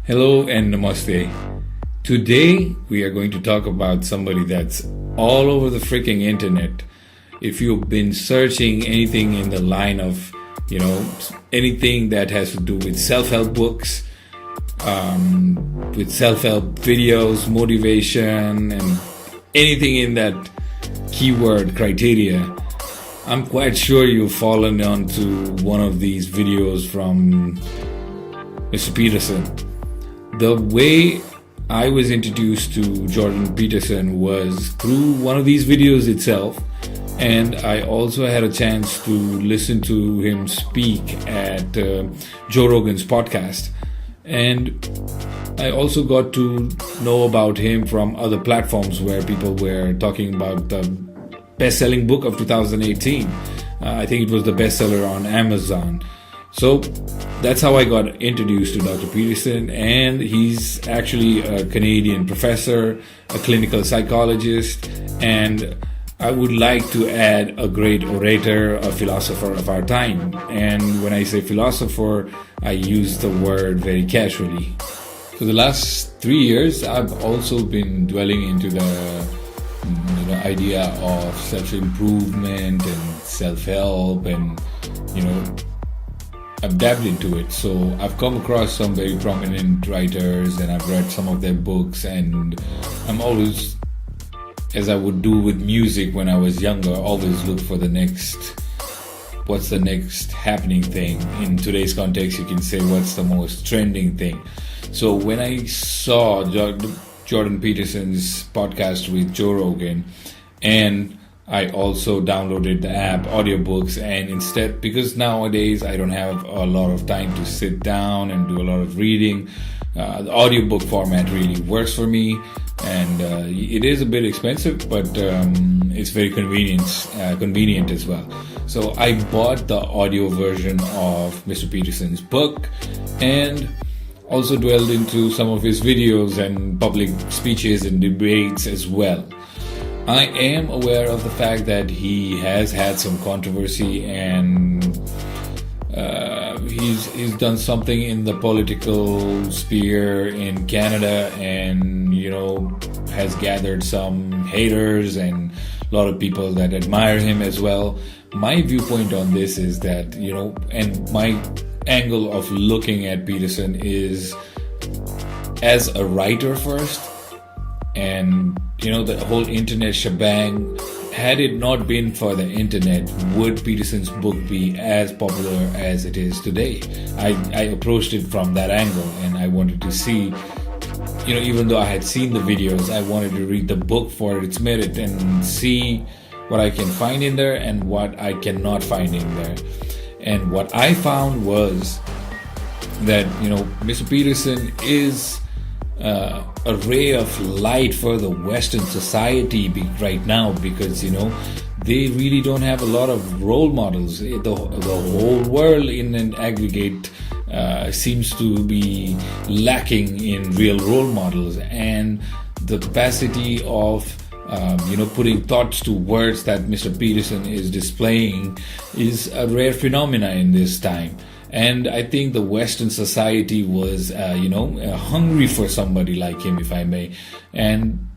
Hello and namaste. Today we are going to talk about somebody that's all over the freaking internet. If you've been searching anything in the line of, anything that has to do with self-help books, with self-help videos, motivation, and anything in that keyword criteria, I'm quite sure you've fallen onto one of these videos from Mr. Peterson. The way I was introduced to JB Peterson was through one of these videos itself, and I also had a chance to listen to him speak at Joe Rogan's podcast. And I also got to know about him from other platforms where people were talking about the best-selling book of 2018. I think it was the bestseller on Amazon. So that's how I got introduced to Dr. Peterson, and he's actually a Canadian professor, a clinical psychologist, and I would like to add a great orator, a philosopher of our time. And when I say philosopher, I use the word very casually. For the last 3 years, I've also been dwelling into the idea of self-improvement and self-help, and I've dabbled into it. So I've come across some very prominent writers and I've read some of their books, and I'm always, as I would do with music when I was younger, always look for what's the next happening thing. In today's context, you can say what's the most trending thing. So when I saw JB Peterson's podcast with Joe Rogan, and I also downloaded the app audiobooks, and instead, because nowadays I don't have a lot of time to sit down and do a lot of reading, the audiobook format really works for me, and it is a bit expensive, but it's very convenient as well. So I bought the audio version of Mr. Peterson's book, and also dwelled into some of his videos and public speeches and debates as well. I am aware of the fact that he has had some controversy, and he's done something in the political sphere in Canada, and has gathered some haters and a lot of people that admire him as well. My viewpoint on this is that and my angle of looking at Peterson is as a writer first, and the whole internet shebang. Had it not been for the internet, would Peterson's book be as popular as it is today? I approached it from that angle, and I wanted to see, even though I had seen the videos, I wanted to read the book for its merit and see what I can find in there and what I cannot find in there. And what I found was that Mr. Peterson is a ray of light for the Western society right now, because they really don't have a lot of role models. The whole world in an aggregate seems to be lacking in real role models, and the capacity of putting thoughts to words that Mr. Peterson is displaying is a rare phenomena in this time. And I think the Western society was, hungry for somebody like him, if I may. And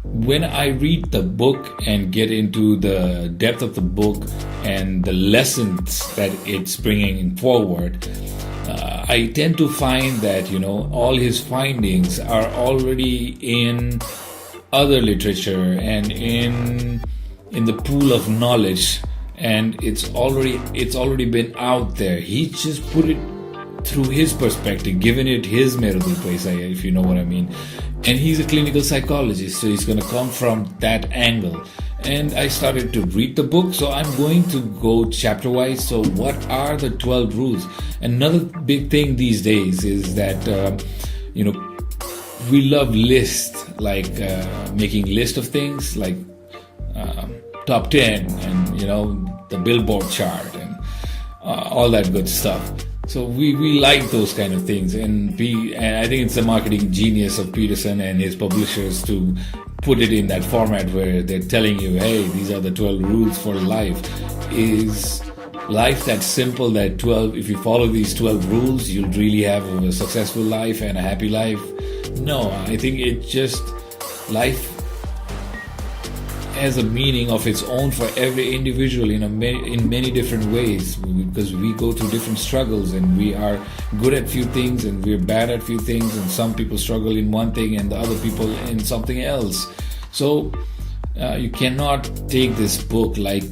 when I read the book and get into the depth of the book and the lessons that it's bringing forward, I tend to find that, all his findings are already in other literature and in the pool of knowledge. And it's already been out there. He just put it through his perspective, given it his marital place, if you know what I mean. And he's a clinical psychologist, so he's going to come from that angle. And I started to read the book, so I'm going to go chapter-wise. So what are the 12 rules? Another big thing these days is that, we love lists, like making list of things, like top 10 and the Billboard chart and all that good stuff. So we like those kind of things, and I think it's the marketing genius of Peterson and his publishers to put it in that format where they're telling you, hey, these are the 12 rules for life, is life that's simple, that 12, if you follow these 12 rules, you'll really have a successful life and a happy life. No, I think it just, life has a meaning of its own for every individual in many different ways, because we go through different struggles, and we are good at few things and we're bad at few things, and some people struggle in one thing and the other people in something else. So you cannot take this book like,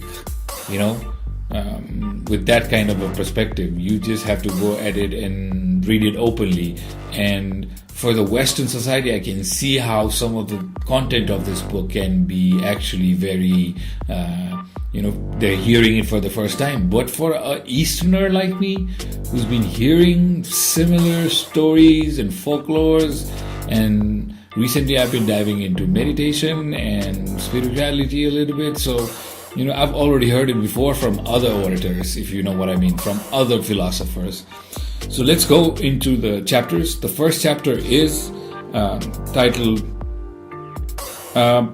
with that kind of a perspective. You just have to go at it and read it openly. And for the Western society, I can see how some of the content of this book can be actually very, they're hearing it for the first time. But for an Easterner like me, who's been hearing similar stories and folklores, and recently I've been diving into meditation and spirituality a little bit, so I've already heard it before from other orators, if you know what I mean, from other philosophers. So let's go into the chapters. The first chapter is titled, I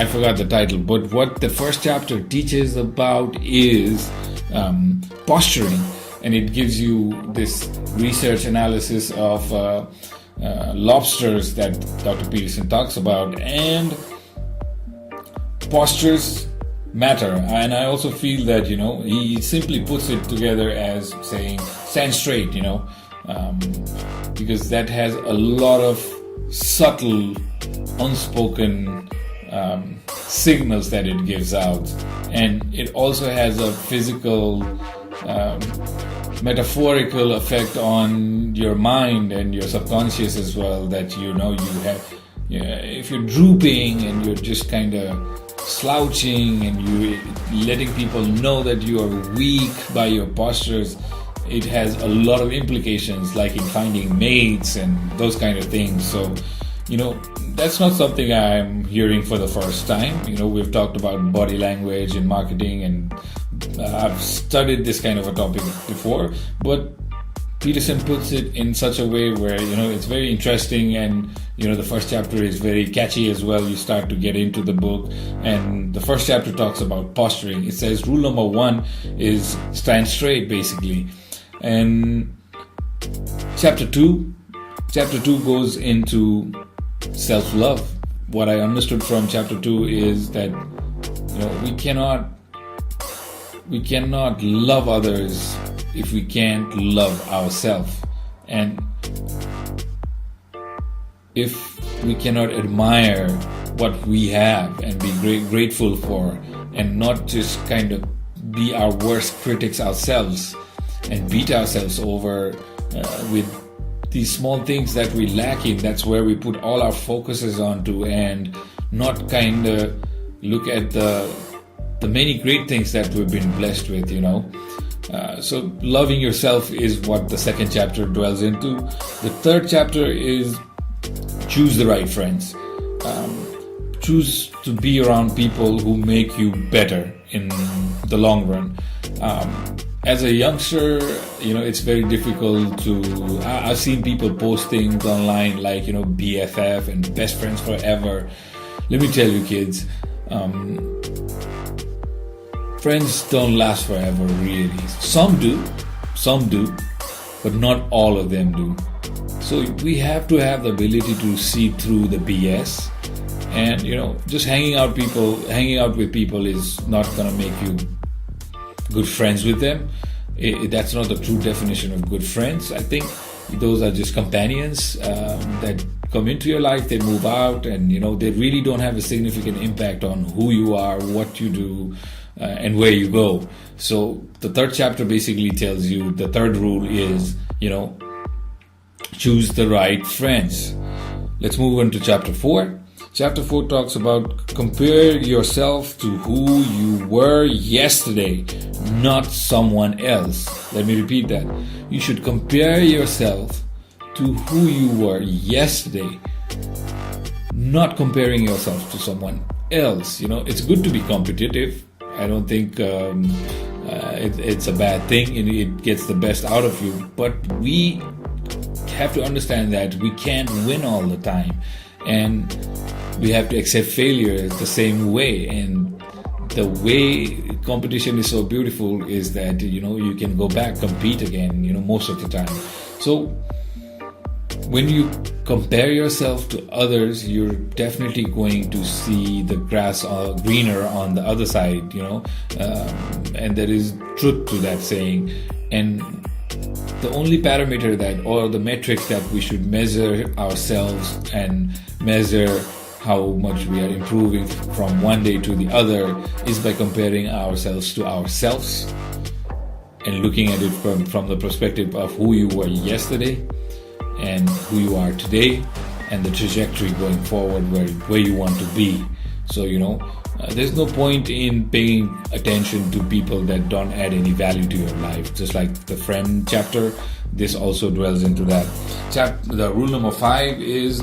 forgot the title, but what the first chapter teaches about is posturing. And it gives you this research analysis of lobsters that Dr. Peterson talks about. And postures matter, and I also feel that he simply puts it together as saying stand straight, because that has a lot of subtle unspoken signals that it gives out, and it also has a physical metaphorical effect on your mind and your subconscious as well, that you have, if you're drooping and you're just kind of slouching and you letting people know that you are weak by your postures, it has a lot of implications, like in finding mates and those kind of things. So that's not something I'm hearing for the first time. We've talked about body language and marketing, and I've studied this kind of a topic before, but Peterson puts it in such a way where it's very interesting, and the first chapter is very catchy as well. You start to get into the book, and the first chapter talks about posturing. It says rule number 1 is stand straight, basically. And chapter 2 goes into self-love. What I understood from chapter 2 is that we cannot love others if we can't love ourselves, and if we cannot admire what we have and be grateful for, and not just kind of be our worst critics ourselves and beat ourselves over with these small things that we lack in. That's where we put all our focuses onto, and not kind of look at the many great things that we've been blessed with, So loving yourself is what the second chapter dwells into. The third chapter is choose the right friends. Choose to be around people who make you better in the long run. As a youngster, it's very difficult to... I've seen people post things online like, BFF and best friends forever. Let me tell you, kids, friends don't last forever, really. Some do, but not all of them do. So we have to have the ability to see through the BS, and just hanging out with people is not going to make you good friends with them. That's not the true definition of good friends. I think those are just companions that come into your life, they move out, and they really don't have a significant impact on who you are, what you do, and where you go. So the third chapter basically tells you the third rule is, choose the right friends. Let's move on to chapter 4. Chapter 4 talks about compare yourself to who you were yesterday, not someone else. Let me repeat that. You should compare yourself to who you were yesterday, not comparing yourself to someone else. It's good to be competitive. I don't think it's a bad thing, and it gets the best out of you. But we have to understand that we can't win all the time, and we have to accept failure the same way. And the way competition is so beautiful is that, you can go back, compete again, most of the time. So when you compare yourself to others, you're definitely going to see the grass greener on the other side, and there is truth to that saying. And the only parameter that, or the metrics that we should measure ourselves and measure how much we are improving from one day to the other is by comparing ourselves to ourselves and looking at it from the perspective of who you were yesterday and who you are today and the trajectory going forward where you want to be. So, there's no point in paying attention to people that don't add any value to your life. Just like the friend chapter, this also dwells into that. The rule number 5 is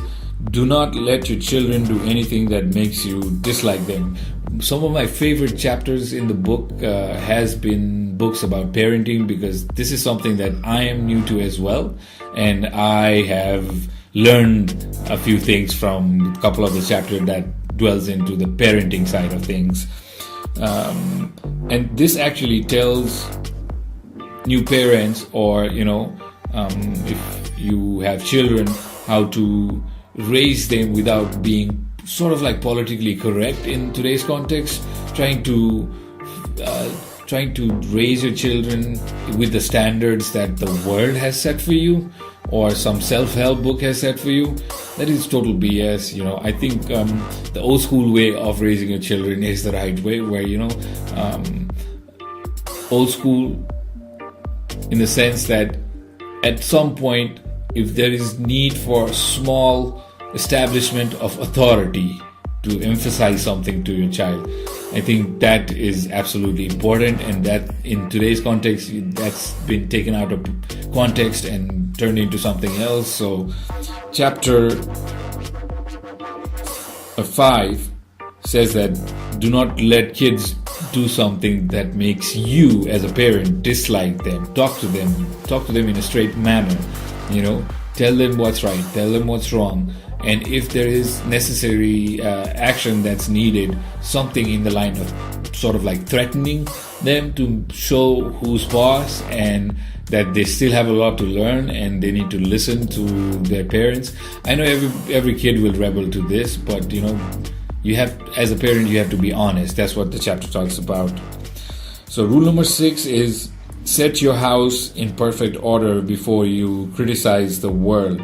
do not let your children do anything that makes you dislike them. Some of my favorite chapters in the book has been books about parenting, because this is something that I am new to as well. And I have learned a few things from a couple of the chapters that dwells into the parenting side of things. And this actually tells new parents, or, if you have children, how to raise them without being sort of like politically correct in today's context, trying to raise your children with the standards that the world has set for you or some self-help book has set for you. That is total BS. I think the old school way of raising your children is the right way, where old school in the sense that at some point, if there is need for small establishment of authority to emphasize something to your child, I think that is absolutely important, and that in today's context, that's been taken out of context and turned into something else. So chapter 5 says that do not let kids do something that makes you as a parent dislike them. Talk to them in a straight manner. Tell them what's right, tell them what's wrong, and if there is necessary action that's needed, something in the line of sort of like threatening them to show who's boss and that they still have a lot to learn and they need to listen to their parents. I know every kid will rebel to this, but you have, as a parent, you have to be honest. That's what the chapter talks about. So rule number 6 is set your house in perfect order before you criticize the world.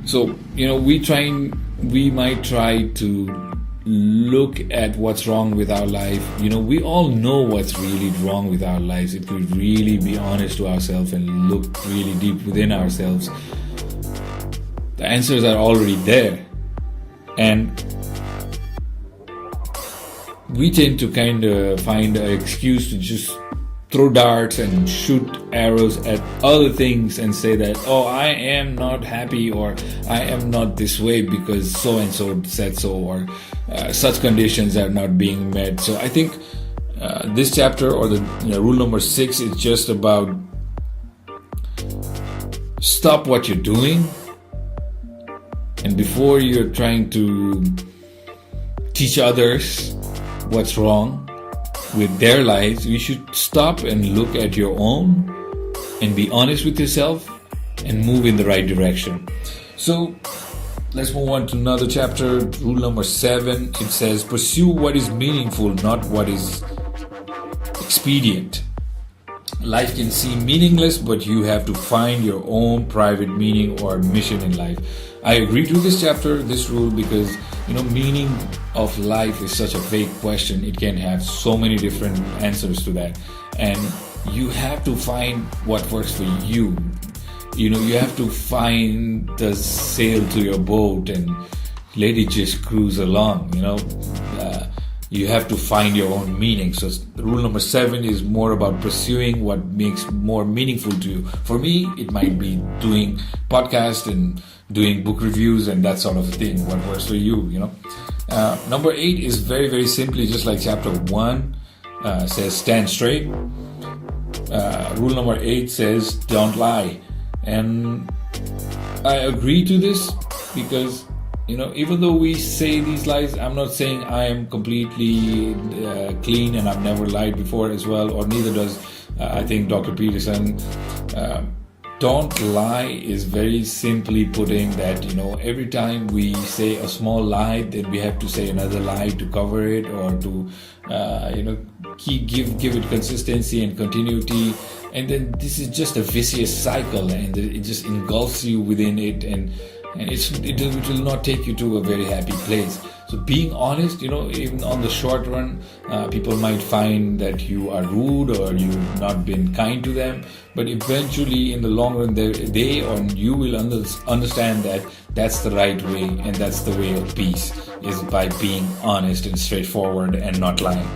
So, we might try to look at what's wrong with our life. We all know what's really wrong with our lives. If we really be honest to ourselves and look really deep within ourselves, the answers are already there. And we tend to kind of find an excuse to just throw darts and shoot arrows at other things and say that, oh, I am not happy, or I am not this way because so-and-so said so, or such conditions are not being met. So I think this chapter, or the rule number 6, is just about stop what you're doing, and before you're trying to teach others what's wrong with their lives, you should stop and look at your own and be honest with yourself and move in the right direction. So let's move on to another chapter. Rule number 7, it says pursue what is meaningful, not what is expedient. Life can seem meaningless, but you have to find your own private meaning or mission in life. I agree to this chapter, this rule, because meaning of life is such a vague question. It can have so many different answers to that, and you have to find what works for you. You have to find the sail to your boat and let it just cruise along. You have to find your own meaning. So rule number 7 is more about pursuing what makes more meaningful to you. For me, it might be doing podcasts and doing book reviews and that sort of thing. What works for you, Number 8 is very, very simply just like chapter 1 says stand straight. Rule number 8 says don't lie. And I agree to this because even though we say these lies, I'm not saying I am completely clean and I've never lied before as well, or neither does I think Dr. Peterson. Don't lie is very simply putting that, every time we say a small lie, then we have to say another lie to cover it, or to, give it consistency and continuity. And then this is just a vicious cycle, and it just engulfs you within it, and it will not take you to a very happy place. So being honest, even on the short run, people might find that you are rude or you've not been kind to them. But eventually, in the long run, they or you will understand that that's the right way, and that's the way of peace, is by being honest and straightforward and not lying.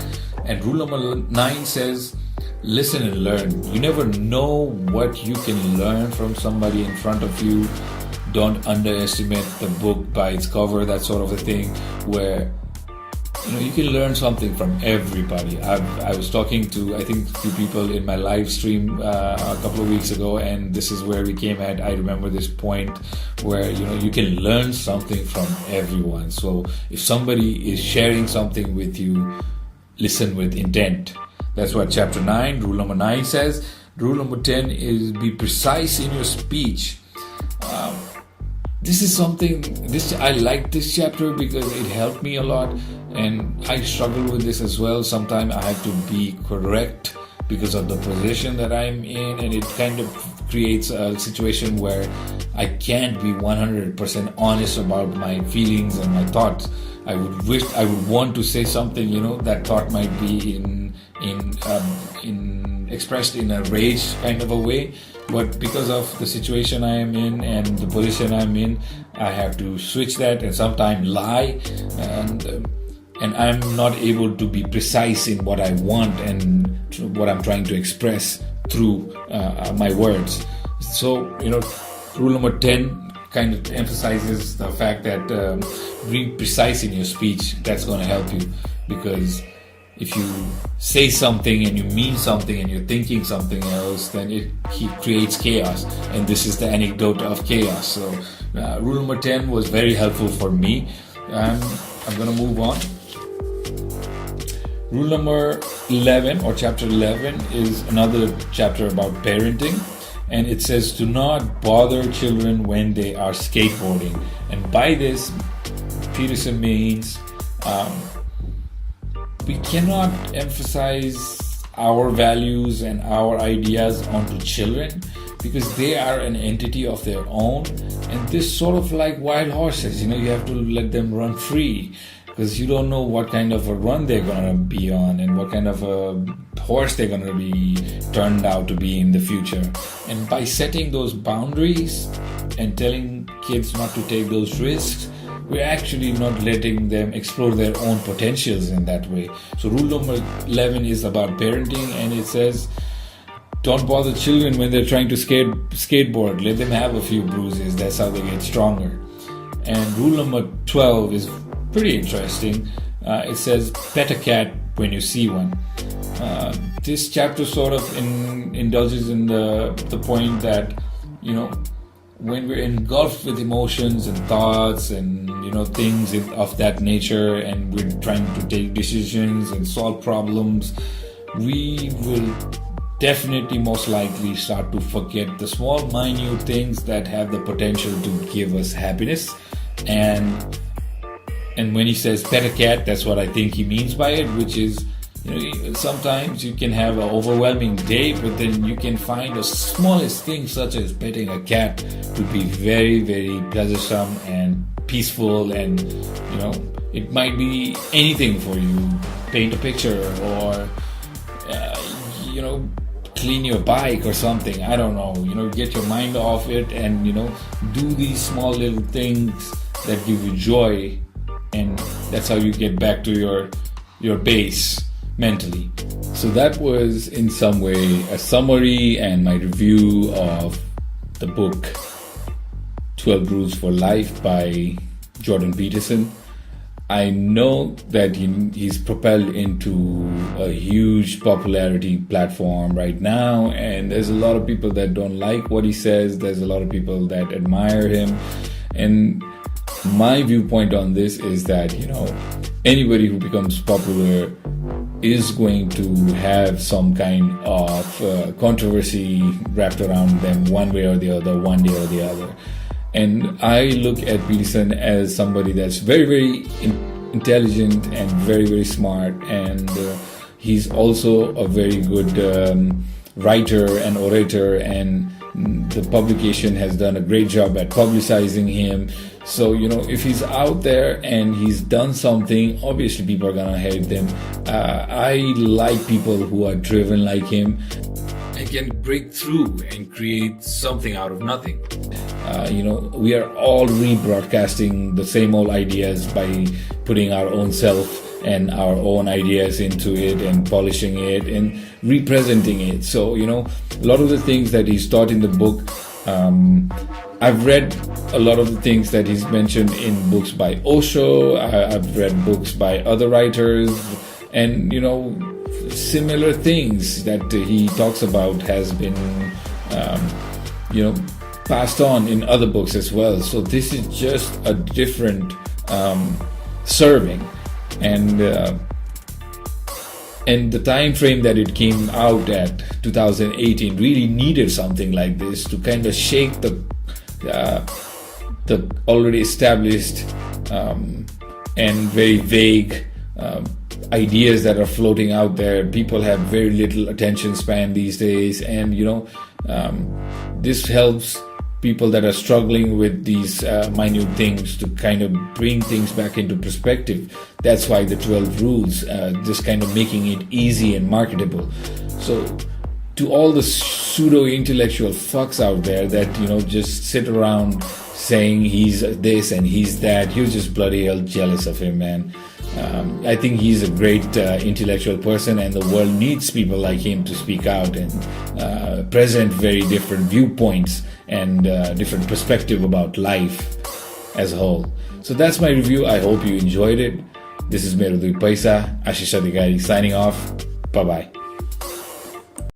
And rule number 9 says, listen and learn. You never know what you can learn from somebody in front of you. Don't underestimate the book by its cover, that sort of a thing, where you can learn something from everybody. I was talking to, I think, a few people in my live stream a couple of weeks ago, and this is where we came at. I remember this point where you can learn something from everyone. So if somebody is sharing something with you, listen with intent. That's what chapter 9, rule number 9 says. Rule number 10 is be precise in your speech. This is something, I like this chapter because it helped me a lot, and I struggle with this as well. Sometimes I have to be correct because of the position that I'm in, and it kind of creates a situation where I can't be 100% honest about my feelings and my thoughts. I would want to say something, that thought might be expressed in a rage kind of a way. But because of the situation I am in and the position I'm in, I have to switch that and sometimes lie, and I'm not able to be precise in what I want and what I'm trying to express through my words. So, rule number 10 kind of emphasizes the fact that being precise in your speech, that's going to help you, because if you say something and you mean something and you're thinking something else, then it creates chaos. And this is the antidote of chaos. So rule number 10 was very helpful for me. I'm going to move on. Rule number 11, or chapter 11, is another chapter about parenting. And it says, do not bother children when they are skateboarding. And by this, Peterson means we cannot emphasize our values and our ideas onto children, because they are an entity of their own, and this sort of like wild horses. You have to let them run free, because you don't know what kind of a run they're going to be on and what kind of a horse they're going to be turned out to be in the future. And by setting those boundaries and telling kids not to take those risks, we're actually not letting them explore their own potentials in that way. So rule number 11 is about parenting, and it says, don't bother children when they're trying to skateboard. Let them have a few bruises. That's how they get stronger. And rule number 12 is pretty interesting. It says, pet a cat when you see one. This chapter sort of indulges in the point that, when we're engulfed with emotions and thoughts and things of that nature, and we're trying to take decisions and solve problems, we will definitely most likely start to forget the small minute things that have the potential to give us happiness. And when he says pet a cat, that's what I think he means by it, which is, sometimes you can have an overwhelming day, but then you can find the smallest thing, such as petting a cat, to be very, very pleasuresome and peaceful. And it might be anything for you. Paint a picture, or clean your bike or something. I don't know. Get your mind off it, and do these small little things that give you joy, and that's how you get back to your base mentally. So that was in some way a summary and my review of the book 12 Rules for Life by Jordan Peterson. I know that he's propelled into a huge popularity platform right now, and there's a lot of people that don't like what he says. There's a lot of people that admire him, and My viewpoint on this is that, anybody who becomes popular is going to have some kind of controversy wrapped around them one way or the other, one day or the other. And I look at Peterson as somebody that's very, very intelligent and very, very smart. And he's also a very good writer and orator, and the publication has done a great job at publicizing him. So, if he's out there and he's done something, obviously people are gonna hate them. I like people who are driven like him and can break through and create something out of nothing. We are all rebroadcasting the same old ideas by putting our own self and our own ideas into it and polishing it and representing it. So, a lot of the things that he's taught in the book, I've read a lot of the things that he's mentioned in books by Osho. I've read books by other writers, and similar things that he talks about has been passed on in other books as well. So this is just a different serving, and the time frame that it came out at, 2018, really needed something like this to kind of shake the already established and very vague ideas that are floating out there. People have very little attention span these days, and this helps people that are struggling with these minute things to kind of bring things back into perspective. That's why the 12 rules, just kind of making it easy and marketable. So to all the pseudo intellectual fucks out there that just sit around saying he's this and he's that, you're just bloody hell jealous of him, man. I think he's a great intellectual person, and the world needs people like him to speak out and present very different viewpoints and different perspective about life as a whole. So that's my review. I hope you enjoyed it. This is Mera Dui Paisa, Ashish Adhikari signing off. Bye-bye.